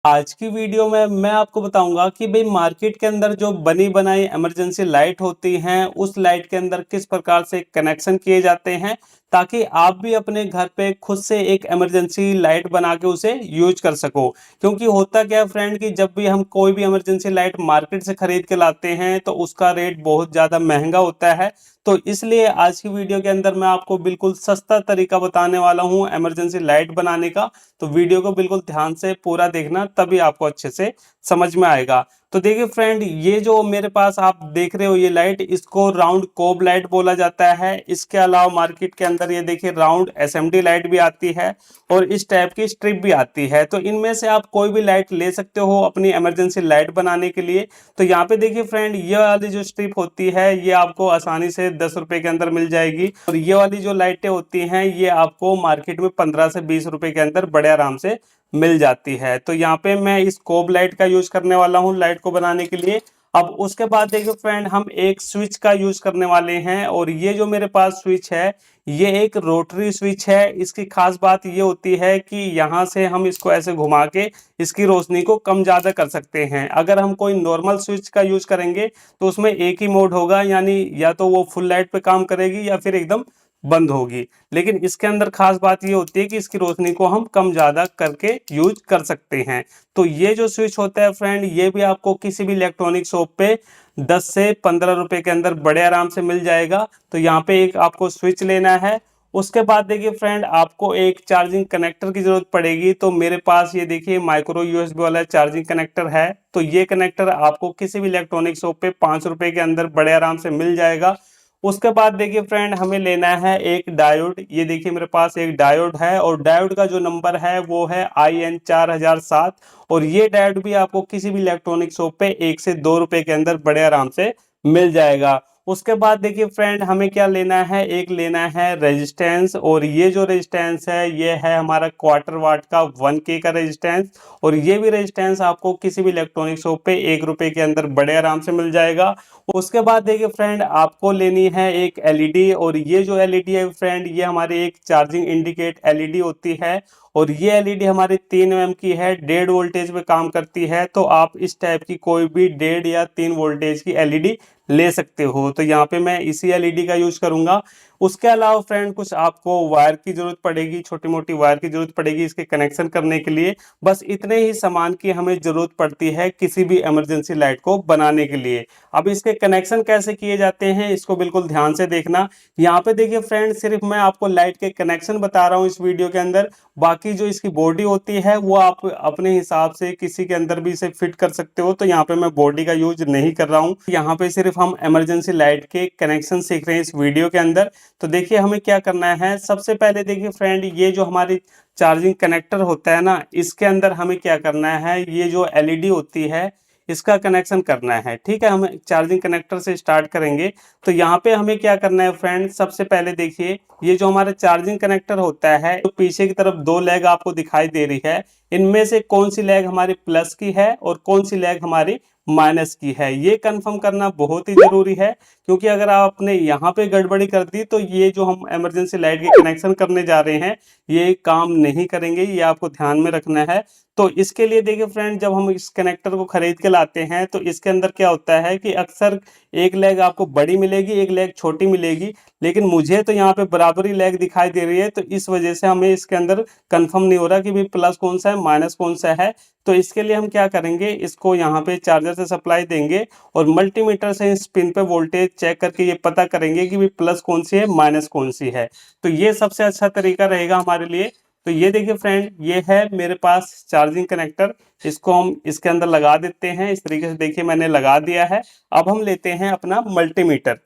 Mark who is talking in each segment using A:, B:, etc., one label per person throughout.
A: आज की वीडियो में मैं आपको बताऊंगा कि भाई मार्केट के अंदर जो बनी बनाई इमरजेंसी लाइट होती हैं उस लाइट के अंदर किस प्रकार से कनेक्शन किए जाते हैं ताकि आप भी अपने घर पे खुद से एक इमरजेंसी लाइट बना के उसे यूज कर सको। क्योंकि होता क्या है फ्रेंड कि जब भी हम कोई भी इमरजेंसी लाइट मार्केट से खरीद के लाते हैं तो उसका रेट बहुत ज़्यादा महंगा होता है। तो इसलिए आज की वीडियो के अंदर मैं आपको बिल्कुल सस्ता तरीका बताने वाला हूँ इमरजेंसी लाइट बनाने का। तो वीडियो को बिल्कुल ध्यान से पूरा देखना तभी आपको अच्छे से समझ में आएगा। तो देखिए फ्रेंड, ये जो मेरे पास आप देख रहे हो ये लाइट, इसको राउंड कोब लाइट बोला जाता है। इसके अलावा मार्केट के अंदर ये देखिए राउंड एसएमडी लाइट भी आती है और इस टाइप की स्ट्रिप भी आती है। तो इनमें से आप कोई भी लाइट ले सकते हो अपनी इमरजेंसी लाइट बनाने के लिए। तो यहाँ पे देखिए फ्रेंड, ये वाली जो स्ट्रिप होती है ये आपको आसानी से 10 रुपए के अंदर मिल जाएगी और ये वाली जो लाइटें होती हैं ये आपको मार्केट में 15 से 20 रुपए के अंदर बड़े आराम से मिल जाती है। तो यहाँ पे मैं इस कोब लाइट का यूज करने वाला हूँ लाइट को बनाने के लिए। अब उसके बाद देखिए फ्रेंड, हम एक स्विच का यूज करने वाले हैं और ये जो मेरे पास स्विच है ये एक रोटरी स्विच है। इसकी खास बात ये होती है कि यहाँ से हम इसको ऐसे घुमा के इसकी रोशनी को कम ज्यादा कर सकते हैं। अगर हम कोई नॉर्मल स्विच का यूज करेंगे तो उसमें एक ही मोड होगा, यानी या तो वो फुल लाइट पे काम करेगी या फिर एकदम बंद होगी। लेकिन इसके अंदर खास बात ये होती है कि इसकी रोशनी को हम कम ज्यादा करके यूज कर सकते हैं। तो ये जो स्विच होता है फ्रेंड, ये भी आपको किसी भी इलेक्ट्रॉनिक शॉप पे 10 से 15 रुपए के अंदर बड़े आराम से मिल जाएगा। तो यहाँ पे एक आपको स्विच लेना है। उसके बाद देखिए फ्रेंड, आपको एक चार्जिंग कनेक्टर की जरूरत पड़ेगी। तो मेरे पास ये देखिए माइक्रो यूएसबी वाला चार्जिंग कनेक्टर है। तो ये कनेक्टर आपको किसी भी इलेक्ट्रॉनिक शॉप पे 5 रुपए के अंदर बड़े आराम से मिल जाएगा। उसके बाद देखिए फ्रेंड, हमें लेना है एक डायोड। ये देखिए मेरे पास एक डायोड है और डायोड का जो नंबर है वो है IN4007। और ये डायोड भी आपको किसी भी इलेक्ट्रॉनिक शॉप पे 1 से 2 रुपए के अंदर बड़े आराम से मिल जाएगा। उसके बाद देखिए फ्रेंड, हमें क्या लेना है, एक लेना है रेजिस्टेंस। और ये जो रेजिस्टेंस है ये है हमारा क्वार्टर वाट का 1K का रेजिस्टेंस। और ये भी रेजिस्टेंस आपको किसी भी इलेक्ट्रॉनिक शॉप पे 1 रुपए के अंदर बड़े आराम से मिल जाएगा। उसके बाद देखिए फ्रेंड, आपको लेनी है एक एलईडी। और ये जो एलईडी है फ्रेंड, ये हमारी एक चार्जिंग इंडिकेट एलईडी होती है। और ये एलईडी हमारी 3 mm की है, 1.5 वोल्टेज पे काम करती है। तो आप इस टाइप की कोई भी 1.5 या 3 वोल्टेज की एलईडी ले सकते हो। तो यहाँ पे मैं इसी एलईडी का यूज करूंगा। उसके अलावा फ्रेंड, कुछ आपको वायर की जरूरत पड़ेगी, छोटी मोटी वायर की जरूरत पड़ेगी इसके कनेक्शन करने के लिए। बस इतने ही सामान की हमें जरूरत पड़ती है किसी भी इमरजेंसी लाइट को बनाने के लिए। अब इसके कनेक्शन कैसे किए जाते हैं इसको बिल्कुल ध्यान से देखना। यहाँ पे देखिए फ्रेंड, सिर्फ मैं आपको लाइट के कनेक्शन बता रहा हूँ इस वीडियो के अंदर। बाकी जो इसकी बॉडी होती है वो आप अपने हिसाब से किसी के अंदर भी इसे फिट कर सकते हो। तो यहाँ पे मैं बॉडी का यूज नहीं कर रहा हूँ, यहाँ पे सिर्फ हम इमरजेंसी लाइट के कनेक्शन सीख रहे हैं इस वीडियो के अंदर। तो देखिए हमें क्या करना है, सबसे पहले देखिए फ्रेंड, ये जो हमारी चार्जिंग कनेक्टर होता है ना, इसके अंदर हमें क्या करना है, ये जो एलईडी होती है इसका कनेक्शन करना है। ठीक है, हम चार्जिंग कनेक्टर से स्टार्ट करेंगे। तो यहाँ पे हमें क्या करना है फ्रेंड, सबसे पहले देखिए ये जो हमारा चार्जिंग कनेक्टर होता है तो पीछे की तरफ दो लेग आपको दिखाई दे रही है। इनमें से कौन सी लेग हमारी प्लस की है और कौन सी लेग हमारी माइनस की है, ये कंफर्म करना बहुत ही जरूरी है। क्योंकि अगर आपने यहाँ पे गड़बड़ी कर दी तो ये जो हम इमरजेंसी लाइट के कनेक्शन करने जा रहे हैं ये काम नहीं करेंगे, ये आपको ध्यान में रखना है। तो इसके लिए देखिए फ्रेंड, जब हम इस कनेक्टर को खरीद के लाते हैं तो इसके अंदर क्या होता है कि अक्सर एक लेग आपको बड़ी मिलेगी, एक लेग छोटी मिलेगी। लेकिन मुझे तो यहाँ पे बराबरी लेग दिखाई दे रही है, तो इस वजह से हमें इसके अंदर कंफर्म नहीं हो रहा कि भाई प्लस कौन सा है माइनस कौन सा है। तो इसके लिए हम क्या करेंगे, इसको यहाँ पे चार्जर से सप्लाई देंगे और मल्टीमीटर से इस पिन पे वोल्टेज चेक करके ये पता करेंगे कि भाई प्लस कौन सी है माइनस कौन सी है। तो ये सबसे अच्छा तरीका रहेगा हमारे लिए। तो ये देखिए फ्रेंड, ये है मेरे पास चार्जिंग कनेक्टर। इसको हम इसके अंदर लगा देते हैं। इस तरीके से देखिए मैंने लगा दिया है। अब हम लेते हैं अपना मल्टीमीटर।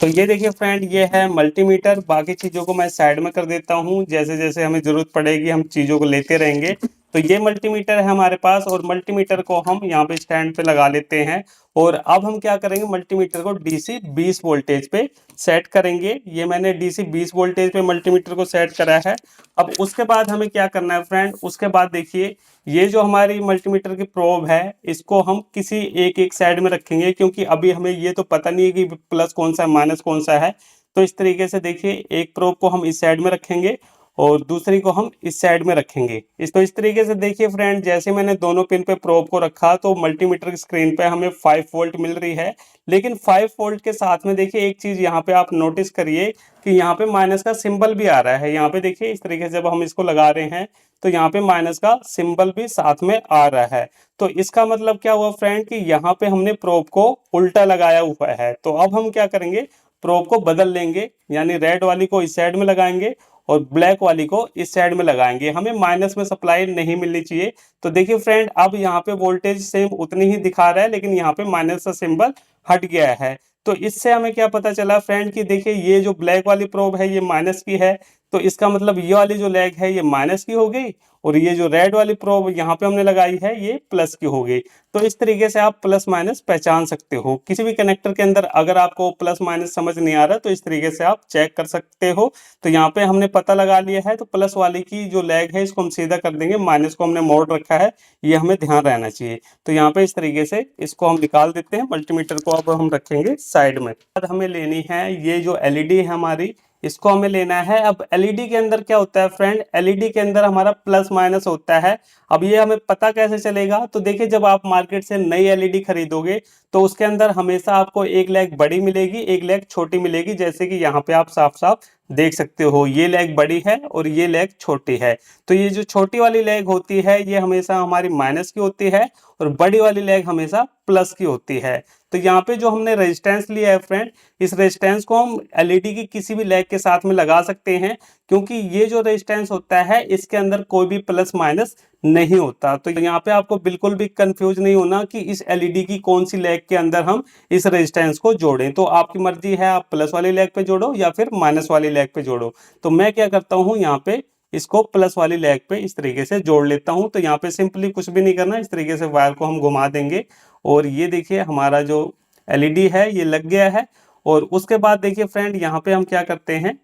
A: तो ये देखिए फ्रेंड, ये है मल्टीमीटर। बाकी चीज़ों को मैं साइड में कर देता हूँ, जैसे जैसे हमें ज़रूरत पड़ेगी हम चीज़ों को लेते रहेंगे। तो ये मल्टीमीटर है हमारे पास और मल्टीमीटर को हम यहाँ पे स्टैंड पे लगा लेते हैं। और अब हम क्या करेंगे, मल्टीमीटर को डीसी 20 वोल्टेज पे सेट करेंगे। ये मैंने डीसी 20 वोल्टेज पे मल्टीमीटर को सेट करा है। अब उसके बाद हमें क्या करना है फ्रेंड, उसके बाद देखिए ये जो हमारी मल्टीमीटर की प्रोब है इसको हम किसी एक एक साइड में रखेंगे, क्योंकि अभी हमें ये तो पता नहीं है कि प्लस कौन सा है माइनस कौन सा है। तो इस तरीके से देखिए एक प्रोब को हम इस साइड में रखेंगे और दूसरी को हम इस साइड में रखेंगे। इस तरीके से देखिए फ्रेंड, जैसे मैंने दोनों पिन पे प्रोब को रखा तो मल्टीमीटर की स्क्रीन पे हमें 5 वोल्ट मिल रही है। लेकिन 5 वोल्ट के साथ में देखिए एक चीज यहाँ पे आप नोटिस करिए कि यहाँ पे माइनस का सिंबल भी आ रहा है। यहाँ पे देखिए इस तरीके से जब हम इसको लगा रहे हैं तो यहाँ पे माइनस का सिंबल भी साथ में आ रहा है। तो इसका मतलब क्या हुआ फ्रेंड कि यहाँ पे हमने प्रोब को उल्टा लगाया हुआ है। तो अब हम क्या करेंगे, प्रोब को बदल लेंगे, यानी रेड वाली को इस साइड में लगाएंगे और ब्लैक वाली को इस साइड में लगाएंगे। हमें माइनस में सप्लाई नहीं मिलनी चाहिए। तो देखिए फ्रेंड, अब यहाँ पे वोल्टेज सेम उतनी ही दिखा रहा है, लेकिन यहाँ पे माइनस का सिंबल हट गया है। तो इससे हमें क्या पता चला फ्रेंड कि देखिए ये जो ब्लैक वाली प्रोब है ये माइनस की है, तो इसका मतलब ये वाली जो लेग है ये माइनस की हो गई, और ये जो रेड वाली प्रोब यहाँ पे हमने लगाई है ये प्लस की हो गई। तो इस तरीके से आप प्लस माइनस पहचान सकते हो। किसी भी कनेक्टर के अंदर अगर आपको प्लस माइनस समझ नहीं आ रहा तो इस तरीके से आप चेक कर सकते हो। तो यहाँ पे हमने पता लगा लिया है, तो प्लस वाली की जो लेग है इसको हम सीधा कर देंगे, माइनस को हमने मोड़ रखा है, ये हमें ध्यान रहना चाहिए। तो यहाँ पे इस तरीके से इसको हम निकाल देते हैं। मल्टीमीटर को अब हम रखेंगे साइड में। अब हमें लेनी है ये जो एलईडी है हमारी, इसको हमें लेना है। अब एलईडी के अंदर क्या होता है फ्रेंड, एलईडी के अंदर हमारा प्लस माइनस होता है। अब ये हमें पता कैसे चलेगा, तो देखिए जब आप मार्केट से नई एलईडी खरीदोगे तो उसके अंदर हमेशा आपको एक लैग बड़ी मिलेगी, एक लैग छोटी मिलेगी। जैसे कि यहाँ पे आप साफ साफ देख सकते हो, ये लैग बड़ी है और ये लैग छोटी है। तो ये जो छोटी वाली लैग होती है ये हमेशा हमारी माइनस की होती है, और बड़ी वाली लैग हमेशा प्लस की होती है। तो यहाँ पे जो हमने रेजिस्टेंस लिया है फ्रेंड, इस रेजिस्टेंस को हम एलईडी की किसी भी लैग के साथ में लगा सकते हैं, क्योंकि ये जो रेजिस्टेंस होता है इसके अंदर कोई भी प्लस माइनस नहीं होता। तो यहाँ पे आपको बिल्कुल भी कंफ्यूज नहीं होना कि इस एलईडी की कौन सी लैग के अंदर हम इस रेजिस्टेंस को जोड़ें। तो आपकी मर्जी है, आप प्लस वाली लैग पे जोड़ो या फिर माइनस वाली लैग पे जोड़ो। तो मैं क्या करता हूँ, यहाँ पे इसको प्लस वाली लैग पे इस तरीके से जोड़ लेता हूँ। तो यहाँ पे सिंपली कुछ भी नहीं करना, इस तरीके से वायर को हम घुमा देंगे और ये देखिए हमारा जो एलईडी है ये लग गया है। और उसके बाद देखिए फ्रेंड, यहाँ पे हम क्या करते हैं,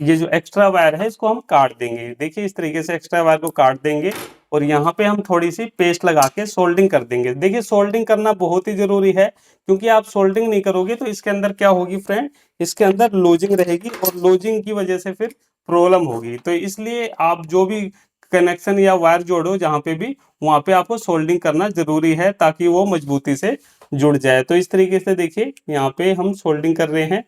A: ये जो एक्स्ट्रा वायर है इसको हम काट देंगे। देखिए इस तरीके से एक्स्ट्रा वायर को काट देंगे और यहाँ पे हम थोड़ी सी पेस्ट लगा के सोल्डिंग कर देंगे। देखिए सोल्डिंग करना बहुत ही जरूरी है, क्योंकि आप सोल्डिंग नहीं करोगे तो इसके अंदर क्या होगी फ्रेंड, इसके अंदर लूजिंग रहेगी और लूजिंग की वजह से फिर प्रॉब्लम होगी। तो इसलिए आप जो भी कनेक्शन या वायर जोड़ो जहाँ पे भी, वहाँ पे आपको सोल्डिंग करना जरूरी है ताकि वो मजबूती से जुड़ जाए। तो इस तरीके से देखिए यहाँ पे हम सोल्डिंग कर रहे हैं,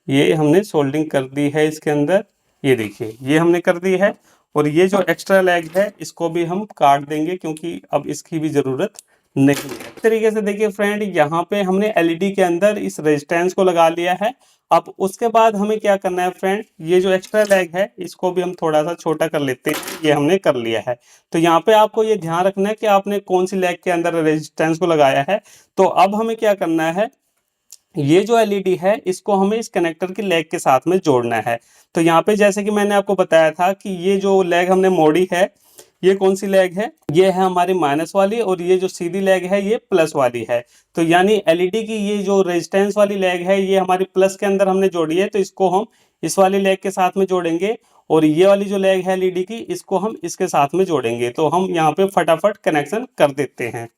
A: ये हमने सोल्डिंग कर दी है इसके अंदर, ये देखिए ये हमने कर दी है। और ये जो एक्स्ट्रा लैग है इसको भी हम काट देंगे, क्योंकि अब इसकी भी जरूरत नहीं है। इस तरीके से देखिए फ्रेंड, यहाँ पे हमने एलईडी के अंदर इस रेजिस्टेंस को लगा लिया है। अब उसके बाद हमें क्या करना है फ्रेंड, ये जो एक्स्ट्रा लैग है इसको भी हम थोड़ा सा छोटा कर लेते हैं, ये हमने कर लिया है। तो यहाँ पे आपको ये ध्यान रखना है कि आपने कौन सी लैग के अंदर रेजिस्टेंस को लगाया है। तो अब हमें क्या करना है, ये जो एलईडी है इसको हमें इस कनेक्टर की लेग के साथ में जोड़ना है। तो यहाँ पे जैसे कि मैंने आपको बताया था कि ये जो लेग हमने मोड़ी है, ये कौन सी लेग है, ये है हमारी माइनस वाली, और ये जो सीधी लेग है ये प्लस वाली है। तो यानी एलईडी की ये जो रेजिस्टेंस वाली लेग है ये हमारी प्लस के अंदर हमने जोड़ी है, तो इसको हम इस वाली लेग के साथ में जोड़ेंगे। और ये वाली जो लेग है एलईडी की, इसको हम इसके साथ में जोड़ेंगे। तो हम यहाँ पे फटाफट कनेक्शन कर देते हैं।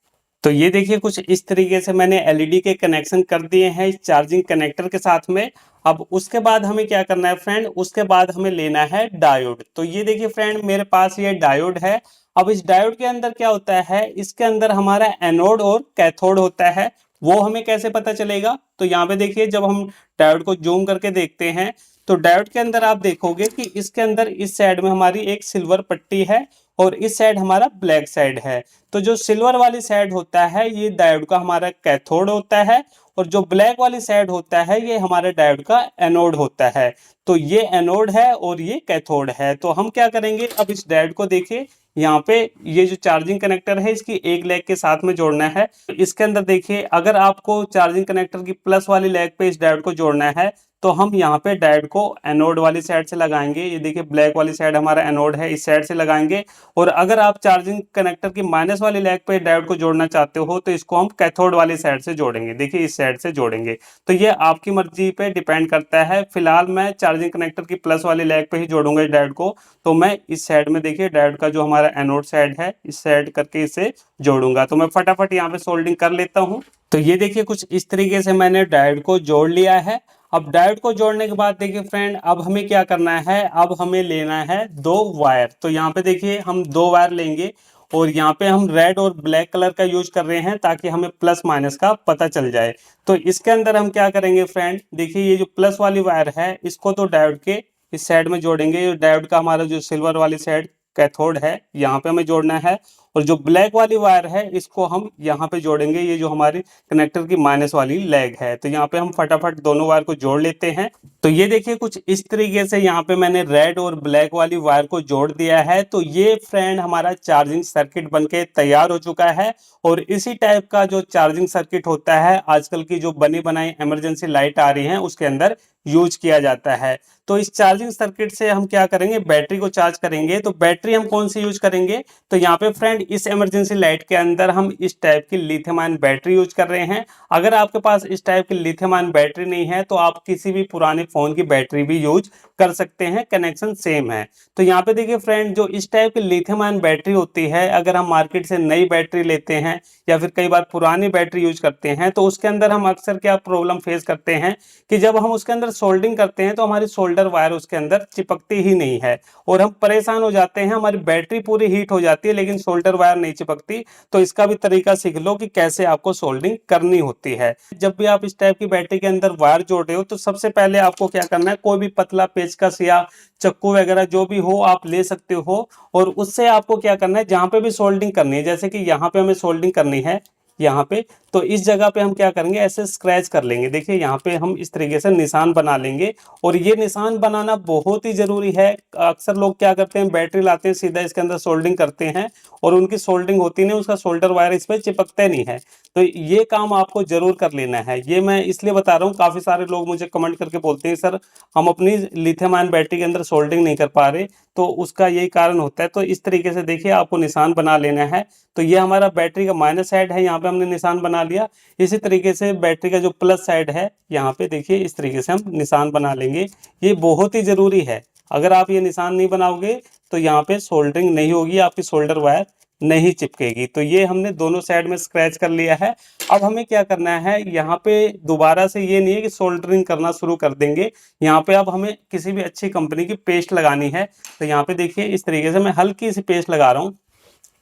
A: तो ये देखिए कुछ इस तरीके से मैंने एलईडी के कनेक्शन कर दिए हैं इस चार्जिंग कनेक्टर के साथ में। अब उसके बाद हमें क्या करना है फ्रेंड, उसके बाद हमें लेना है डायोड। तो ये देखिए फ्रेंड, मेरे पास ये डायोड है। अब इस डायोड के अंदर क्या होता है, इसके अंदर हमारा एनोड और कैथोड होता है। वो हमें कैसे पता चलेगा, तो यहाँ पे देखिए जब हम डायोड को जूम करके देखते हैं तो डायोड के अंदर आप देखोगे कि इसके अंदर इस साइड में हमारी एक सिल्वर पट्टी है और इस साइड हमारा ब्लैक साइड है। तो जो सिल्वर वाली साइड होता है ये डायोड का हमारा कैथोड होता है, और जो ब्लैक वाली साइड होता है ये हमारे डायोड का एनोड होता है। तो ये एनोड है और ये कैथोड है। तो हम क्या करेंगे, अब इस डायोड को देखिए, यहाँ पे ये जो चार्जिंग कनेक्टर है इसकी एक लेग के साथ में जोड़ना है। तो इसके अंदर देखिए, अगर आपको चार्जिंग कनेक्टर की प्लस वाली लेग पे इस डायोड को जोड़ना है तो हम यहाँ पे डायोड को एनोड वाली साइड से लगाएंगे। ये देखिए ब्लैक वाली साइड हमारा एनोड है, इस साइड से लगाएंगे। और अगर आप चार्जिंग कनेक्टर की माइनस वाली लेग पे डायोड को जोड़ना चाहते हो तो इसको हम कैथोड वाली साइड से जोड़ेंगे। देखिए इस साइड से जोड़ेंगे। तो ये आपकी मर्जी पे डिपेंड करता है। फिलहाल मैं चार्जिंग कनेक्टर की प्लस वाली लेग पे ही जोड़ूंगा इस डायोड को। तो मैं इस साइड में देखिए डायोड का जो हमारा एनोड साइड है इस साइड करके इसे जोड़ूंगा। तो मैं फटाफट यहाँ पे सोल्डिंग कर लेता हूँ। तो ये देखिए कुछ इस तरीके से मैंने डायोड को जोड़ लिया है। अब डायोड को जोड़ने के बाद देखिए फ्रेंड, अब हमें क्या करना है, अब हमें लेना है दो वायर। तो यहाँ पे देखिए हम दो वायर लेंगे और यहाँ पे हम रेड और ब्लैक कलर का यूज कर रहे हैं ताकि हमें प्लस माइनस का पता चल जाए। तो इसके अंदर हम क्या करेंगे फ्रेंड, देखिए ये जो प्लस वाली वायर है इसको तो डायोड के इस साइड में जोड़ेंगे। डायोड का हमारा जो सिल्वर वाली साइड कैथोड है यहाँ पे हमें जोड़ना है, और जो ब्लैक वाली वायर है इसको हम यहाँ पे जोड़ेंगे, ये जो हमारी कनेक्टर की माइनस वाली लेग है। तो यहाँ पे हम फटाफट दोनों वायर को जोड़ लेते हैं। तो ये देखिए कुछ इस तरीके से यहाँ पे मैंने रेड और ब्लैक वाली वायर को जोड़ दिया है। तो ये फ्रेंड हमारा चार्जिंग सर्किट बनके तैयार हो चुका है। और इसी टाइप का जो चार्जिंग सर्किट होता है आजकल की जो बनी बनाई इमरजेंसी लाइट आ रही है उसके अंदर यूज किया जाता है। तो इस चार्जिंग सर्किट से हम क्या करेंगे, बैटरी को चार्ज करेंगे। तो बैटरी हम कौन सी यूज करेंगे, तो यहाँ पे फ्रेंड इस इमरजेंसी लाइट के अंदर हम इस टाइप की लिथियम आयन बैटरी यूज कर रहे हैं। अगर आपके पास इस टाइप की लिथियम आयन बैटरी नहीं है तो आप किसी भी पुराने फोन की बैटरी भी यूज कर सकते हैं, कनेक्शन सेम है। तो यहाँ पे देखिए फ्रेंड, जो इस टाइप की लिथियम आयन बैटरी होती है, अगर हम मार्केट से नई बैटरी लेते हैं या फिर कई बार पुरानी बैटरी यूज करते हैं तो उसके अंदर हम अक्सर क्या प्रॉब्लम फेस करते हैं कि जब हम उसके अंदर सोल्डिंग करते हैं तो हमारी सोल्डर वायर उसके अंदर चिपकती ही नहीं है और हम परेशान हो जाते हैं। हमारी बैटरी पूरी हीट हो जाती है लेकिन सोल्डर वायर नहीं चिपकती। तो इसका भी तरीका सीख लो कि कैसे आपको सोल्डिंग करनी होती है। जब भी आप इस टाइप की बैटरी के अंदर वायर जोड़ रहे हो तो सबसे पहले आपको क्या करना है, कोई भी पतला पेचकस या चक्कू वगैरह जो भी हो आप ले सकते हो, और उससे आपको क्या करना है, जहां पे भी सोल्डिंग करनी है, जैसे कि यहाँ पे हमें सोल्डिंग करनी है यहाँ पे, तो इस जगह पे हम क्या करेंगे, ऐसे स्क्रैच कर लेंगे। देखिए यहाँ पे हम इस तरीके से निशान बना लेंगे, और ये निशान बनाना बहुत ही जरूरी है। अक्सर लोग क्या करते हैं, बैटरी लाते हैं सीधा इसके अंदर सोल्डिंग करते हैं और उनकी सोल्डिंग होती नहीं, उसका सोल्डर वायर इस पे चिपकता नहीं है। तो ये काम आपको जरूर कर लेना है। ये मैं इसलिए बता रहा हूँ, काफी सारे लोग मुझे कमेंट करके बोलते हैं सर हम अपनी लिथियम आयन बैटरी के अंदर सोल्डिंग नहीं कर पा रहे, तो उसका यही कारण होता है। तो इस तरीके से देखिए आपको निशान बना लेना है। तो ये हमारा बैटरी का माइनस साइड है, यहाँ पे हमने निशान बना लिया। इसी तरीके से बैटरी का जो प्लस साइड है यहाँ पे देखिए इस तरीके से हम निशान बना लेंगे। ये बहुत ही जरूरी है, अगर आप ये निशान नहीं बनाओगे तो यहाँ पे सोल्डरिंग नहीं होगी, आपकी सोल्डर वायर नहीं चिपकेगी। तो ये हमने दोनों साइड में स्क्रैच कर लिया है। अब हमें क्या करना है, यहाँ पे दोबारा से ये नहीं है कि सोल्डरिंग करना शुरू कर देंगे। यहाँ पे अब हमें किसी भी अच्छी कंपनी की पेस्ट लगानी है। तो यहाँ पे देखिए इस तरीके से मैं हल्की सी पेस्ट लगा रहा हूँ।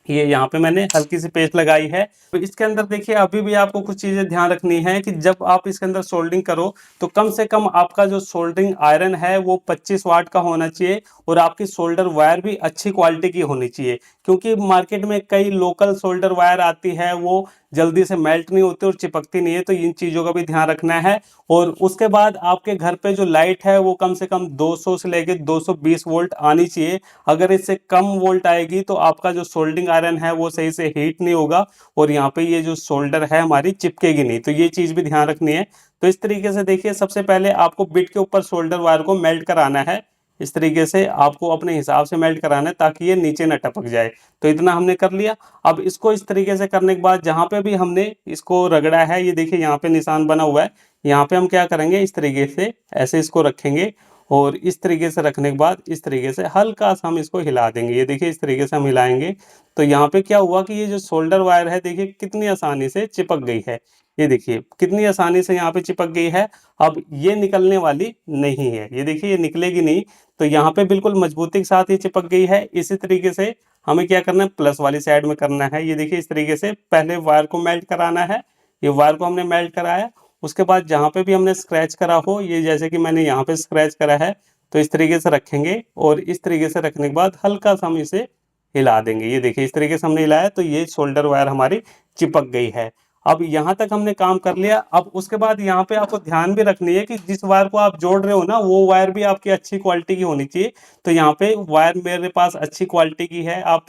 A: ये यहाँ पे मैंने हल्की सी पेस्ट लगाई है। तो इसके अंदर देखिए अभी भी आपको कुछ चीजें ध्यान रखनी है कि जब आप इसके अंदर सोल्डिंग करो तो कम से कम आपका जो सोल्डरिंग आयरन है वो 25 वाट का होना चाहिए, और आपकी सोल्डर वायर भी अच्छी क्वालिटी की होनी चाहिए। क्योंकि मार्केट में कई लोकल सोल्डर वायर आती है, वो जल्दी से मेल्ट नहीं होती और चिपकती नहीं है। तो इन चीज़ों का भी ध्यान रखना है। और उसके बाद आपके घर पे जो लाइट है वो कम से कम 200 से लेकर 220 वोल्ट आनी चाहिए। अगर इससे कम वोल्ट आएगी तो आपका जो सोल्डिंग आयरन है वो सही से हीट नहीं होगा, और यहाँ पे ये जो सोल्डर है हमारी चिपकेगी नहीं। तो ये चीज़ भी ध्यान रखनी है। तो इस तरीके से देखिए सबसे पहले आपको बिट के ऊपर सोल्डर वायर को मेल्ट कराना है। इस तरीके से आपको अपने हिसाब से मेल्ट कराना है ताकि ये नीचे न टपक जाए। तो इतना हमने कर लिया। अब इसको इस तरीके से करने के बाद जहाँ पे भी हमने इसको रगड़ा है, ये देखिए यहाँ पे निशान बना हुआ है, यहाँ पे हम क्या करेंगे, इस तरीके से ऐसे इसको रखेंगे, और इस तरीके से रखने के बाद इस तरीके से हल्का सा हम इसको हिला देंगे। ये देखिए इस तरीके से हम हिलाएंगे तो यहाँ पे क्या हुआ कि ये जो सोल्डर वायर है देखिए कितनी आसानी से चिपक गई है। ये देखिए कितनी आसानी से यहाँ पे चिपक गई है। अब ये निकलने वाली नहीं है, ये देखिए ये निकलेगी नहीं। तो यहाँ पे बिल्कुल मजबूती के साथ ये चिपक गई है। इसी तरीके से हमें क्या करना है, प्लस वाली साइड में करना है। ये देखिए इस तरीके से पहले वायर को मेल्ट कराना है। ये वायर को हमने मेल्ट कराया, उसके बाद जहाँ पे भी हमने स्क्रैच करा हो, ये जैसे कि मैंने यहाँ पे स्क्रैच करा है, तो इस तरीके से रखेंगे, और इस तरीके से रखने के बाद हल्का सा हम इसे हिला देंगे। ये देखिए इस तरीके से हमने हिलाया तो ये शोल्डर वायर हमारी चिपक गई है। अब यहाँ तक हमने काम कर लिया। अब उसके बाद यहाँ पे आपको ध्यान भी रखनी है कि जिस वायर को आप जोड़ रहे हो ना, वो वायर भी आपकी अच्छी क्वालिटी की होनी चाहिए। तो यहाँ पे वायर मेरे पास अच्छी क्वालिटी की है। आप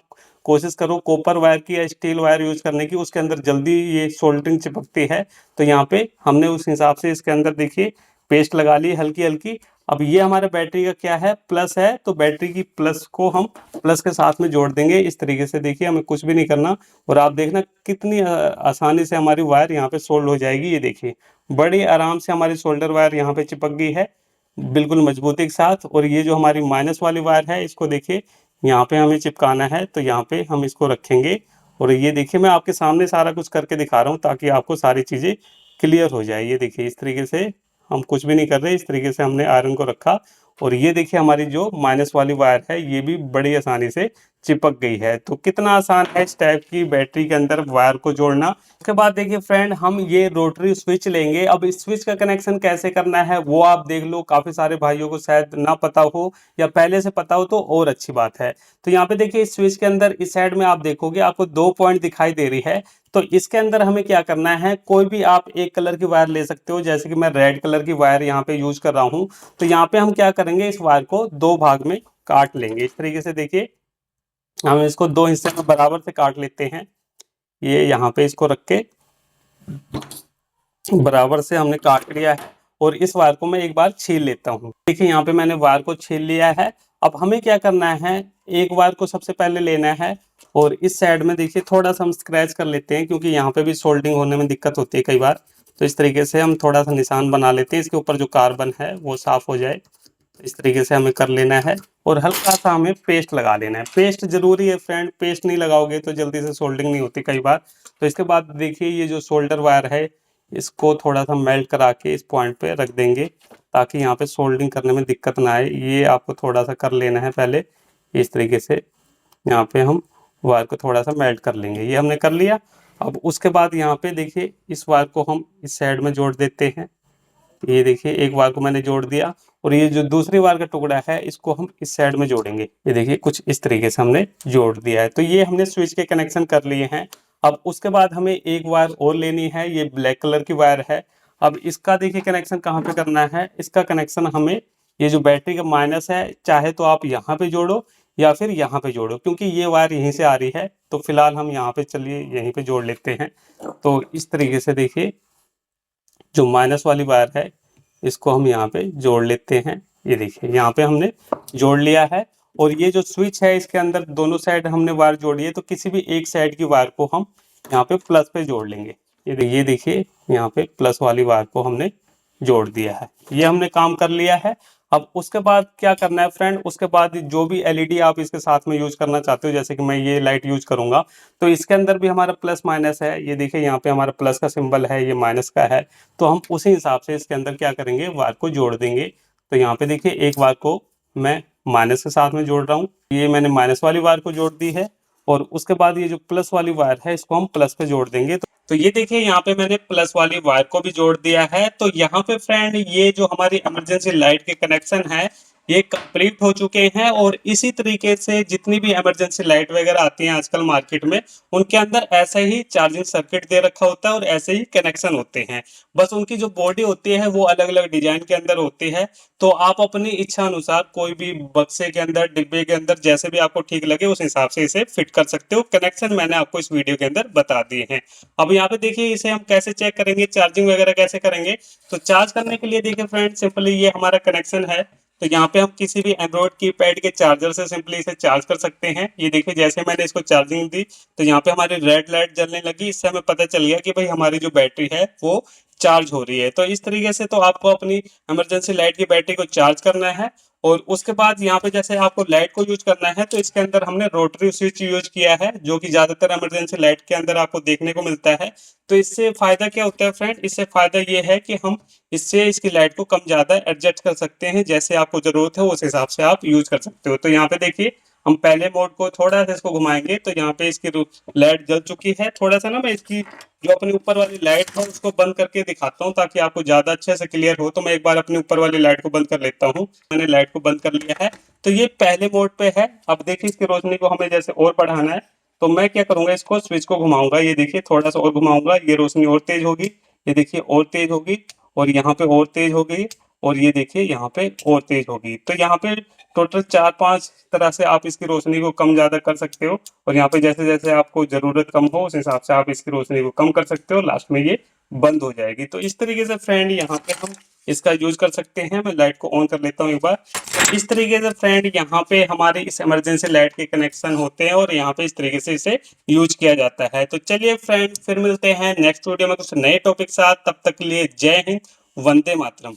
A: कोशिश करो कॉपर वायर की या स्टील वायर यूज करने की, उसके अंदर जल्दी ये सोल्डरिंग चिपकती है। तो यहाँ पे हमने उस हिसाब से इसके अंदर देखिए पेस्ट लगा ली हल्की हल्की। अब ये हमारे बैटरी का क्या है, प्लस है, तो बैटरी की प्लस को हम प्लस के साथ में जोड़ देंगे। इस तरीके से देखिए हमें कुछ भी नहीं करना, और आप देखना कितनी आसानी से हमारी वायर यहाँ पे सोल्ड हो जाएगी। ये देखिए बड़ी आराम से हमारी सोल्डर वायर यहाँ पे चिपक गई है बिल्कुल मजबूती के साथ। और ये जो हमारी माइनस वाली वायर है इसको देखिए यहाँ पे हमें चिपकाना है। तो यहाँ पे हम इसको रखेंगे और ये देखिए मैं आपके सामने सारा कुछ करके दिखा रहा हूँ ताकि आपको सारी चीज़ें क्लियर हो जाए। ये देखिए इस तरीके से हम कुछ भी नहीं कर रहे, इस तरीके से हमने आयरन को रखा और ये देखिए हमारी जो माइनस वाली वायर है ये भी बड़ी आसानी से चिपक गई है। तो कितना आसान है इस टाइप की बैटरी के अंदर वायर को जोड़ना। उसके बाद देखिए फ्रेंड हम ये रोटरी स्विच लेंगे। अब इस स्विच का कनेक्शन कैसे करना है वो आप देख लो, काफी सारे भाइयों को शायद ना पता हो या पहले से पता हो तो और अच्छी बात है। तो यहाँ पे देखिए इस स्विच के अंदर इस साइड में आप देखोगे आपको 2 पॉइंट दिखाई दे रही है। तो इसके अंदर हमें क्या करना है, कोई भी आप एक कलर की वायर ले सकते हो, जैसे कि मैं रेड कलर की वायर यहाँ पे यूज कर रहा हूँ। तो यहाँ पे हम क्या करेंगे, इस वायर को 2 भाग में काट लेंगे। इस तरीके से देखिए हम इसको 2 हिस्से में बराबर से काट लेते हैं। ये यहाँ पे इसको रख के बराबर से हमने काट लिया है और इस वायर को मैं एक बार छील लेता हूँ। देखिए यहाँ पे मैंने वायर को छील लिया है। अब हमें क्या करना है, एक वायर को सबसे पहले लेना है और इस साइड में देखिए थोड़ा सा हम स्क्रैच कर लेते हैं, क्योंकि यहाँ पे भी सोल्डिंग होने में दिक्कत होती है कई बार। तो इस तरीके से हम थोड़ा सा निशान बना लेते हैं, इसके ऊपर जो कार्बन है वो साफ हो जाए। इस तरीके से हमें कर लेना है और हल्का सा हमें पेस्ट लगा लेना है। पेस्ट जरूरी है फ्रेंड, पेस्ट नहीं लगाओगे तो जल्दी से सोल्डिंग नहीं होती कई बार। तो इसके बाद देखिए ये जो सोल्डर वायर है इसको थोड़ा सा मेल्ट करा के इस पॉइंट पे रख देंगे ताकि यहाँ पे सोल्डिंग करने में दिक्कत ना आए। ये आपको थोड़ा सा कर लेना है पहले। इस तरीके से यहाँ पे हम वायर को थोड़ा सा मेल्ट कर लेंगे, ये हमने कर लिया। अब उसके बाद यहाँ पे देखिए इस वायर को हम इस साइड में जोड़ देते हैं। ये देखिए एक वायर को मैंने जोड़ दिया और ये जो दूसरी वायर का टुकड़ा है इसको हम इस साइड में जोड़ेंगे। ये देखिए कुछ इस तरीके से हमने जोड़ दिया है। तो ये हमने स्विच के कनेक्शन कर लिए हैं। अब उसके बाद हमें एक वायर और लेनी है, ये ब्लैक कलर की वायर है। अब इसका देखिए कनेक्शन कहाँ पे करना है, इसका कनेक्शन हमें ये जो बैटरी का माइनस है चाहे तो आप यहाँ पे जोड़ो या फिर यहाँ पे जोड़ो, क्योंकि ये वायर यहीं से आ रही है। तो फिलहाल हम यहाँ पे चलिए यहीं पे जोड़ लेते हैं। तो इस तरीके से देखिए जो माइनस वाली वायर है इसको हम यहाँ पे जोड़ लेते हैं। ये देखिए यहाँ पे हमने जोड़ लिया है और ये जो स्विच है इसके अंदर दोनों साइड हमने वायर जोड़ी है, तो किसी भी एक साइड की वायर को हम यहाँ पे प्लस पे जोड़ लेंगे। ये देखिए यहाँ पे प्लस वाली वायर को हमने जोड़ दिया है। ये हमने काम कर लिया है। अब उसके बाद क्या करना है फ्रेंड, उसके बाद जो भी एलईडी आप इसके साथ में यूज करना चाहते हो, जैसे कि मैं ये लाइट यूज करूंगा तो इसके अंदर भी हमारा प्लस माइनस है। ये देखिए यहाँ पे हमारा प्लस का सिंबल है, ये माइनस का है। तो हम उसी हिसाब से इसके अंदर क्या करेंगे, वायर को जोड़ देंगे। तो यहाँ पे देखिए एक वायर को मैं माइनस के साथ में जोड़ रहा हूँ, ये मैंने माइनस वाली वायर को जोड़ दी है और उसके बाद ये जो प्लस वाली वायर है इसको हम प्लस पे जोड़ देंगे। तो ये देखिए यहाँ पे मैंने प्लस वाली वायर को भी जोड़ दिया है। तो यहाँ पे फ्रेंड ये जो हमारी इमरजेंसी लाइट के कनेक्शन है ये कंप्लीट हो चुके हैं और इसी तरीके से जितनी भी इमरजेंसी लाइट वगैरह आती हैं आजकल मार्केट में उनके अंदर ऐसा ही चार्जिंग सर्किट दे रखा होता है और ऐसे ही कनेक्शन होते हैं। बस उनकी जो बॉडी होती है वो अलग अलग डिजाइन के अंदर होती है। तो आप अपनी इच्छा अनुसार कोई भी बक्से के अंदर, डिब्बे के अंदर, जैसे भी आपको ठीक लगे उस हिसाब से इसे फिट कर सकते हो। कनेक्शन मैंने आपको इस वीडियो के अंदर बता दिए हैं। अब यहाँ पे देखिए इसे हम कैसे चेक करेंगे, चार्जिंग वगैरह कैसे करेंगे। तो चार्ज करने के लिए देखिए फ्रेंड सिंपली ये हमारा कनेक्शन है। तो यहाँ पे हम किसी भी एंड्रॉइड की पैड के चार्जर से सिंपली इसे चार्ज कर सकते हैं। ये देखिए जैसे मैंने इसको चार्जिंग दी तो यहाँ पे हमारी रेड लाइट जलने लगी, इससे हमें पता चल गया कि भाई हमारी जो बैटरी है वो चार्ज हो रही है। तो इस तरीके से तो आपको अपनी इमरजेंसी लाइट की बैटरी को चार्ज करना है। और उसके बाद यहाँ पे जैसे आपको लाइट को यूज करना है तो इसके अंदर हमने रोटरी स्विच यूज किया है, जो कि ज्यादातर इमरजेंसी लाइट के अंदर आपको देखने को मिलता है। तो इससे फायदा क्या होता है फ्रेंड, इससे फायदा ये है कि हम इससे इसकी लाइट को कम ज्यादा एडजस्ट कर सकते हैं, जैसे आपको जरूरत है उस हिसाब से आप यूज कर सकते हो। तो यहाँ पे देखिए हम पहले मोड को थोड़ा सा इसको घुमाएंगे तो यहाँ पे इसकी लाइट जल चुकी है। थोड़ा सा ना मैं इसकी जो अपनी ऊपर वाली लाइट है उसको बंद करके दिखाता हूँ ताकि आपको ज्यादा अच्छे से क्लियर हो। तो मैं एक बार अपनी ऊपर वाली लाइट को बंद कर लेता हूँ। मैंने लाइट को बंद कर लिया है। तो ये पहले मोड पे है। अब देखिए इसकी रोशनी को हमें जैसे और बढ़ाना है तो मैं क्या करूंगा, इसको स्विच को घुमाऊंगा। ये देखिए थोड़ा सा और घुमाऊंगा, ये रोशनी और तेज होगी। ये देखिए और तेज होगी और यहाँ पे और तेज हो गई और ये देखिए यहाँ पे और तेज होगी। तो यहाँ पे टोटल 4-5 तरह से आप इसकी रोशनी को कम ज्यादा कर सकते हो और यहाँ पे जैसे जैसे आपको जरूरत कम हो उस हिसाब से आप इसकी रोशनी को कम कर सकते हो, लास्ट में ये बंद हो जाएगी। तो इस तरीके से फ्रेंड यहाँ पे हम इसका यूज कर सकते हैं। मैं लाइट को ऑन कर लेता हूँ एक बार। तो इस तरीके से फ्रेंड यहाँ पे हमारे इस इमरजेंसी लाइट के कनेक्शन होते हैं और यहाँ पे इस तरीके से इसे यूज किया जाता है। तो चलिए फ्रेंड फिर मिलते हैं नेक्स्ट वीडियो में कुछ नए टॉपिक साथ। तब तक के लिए जय हिंद, वंदे मातरम।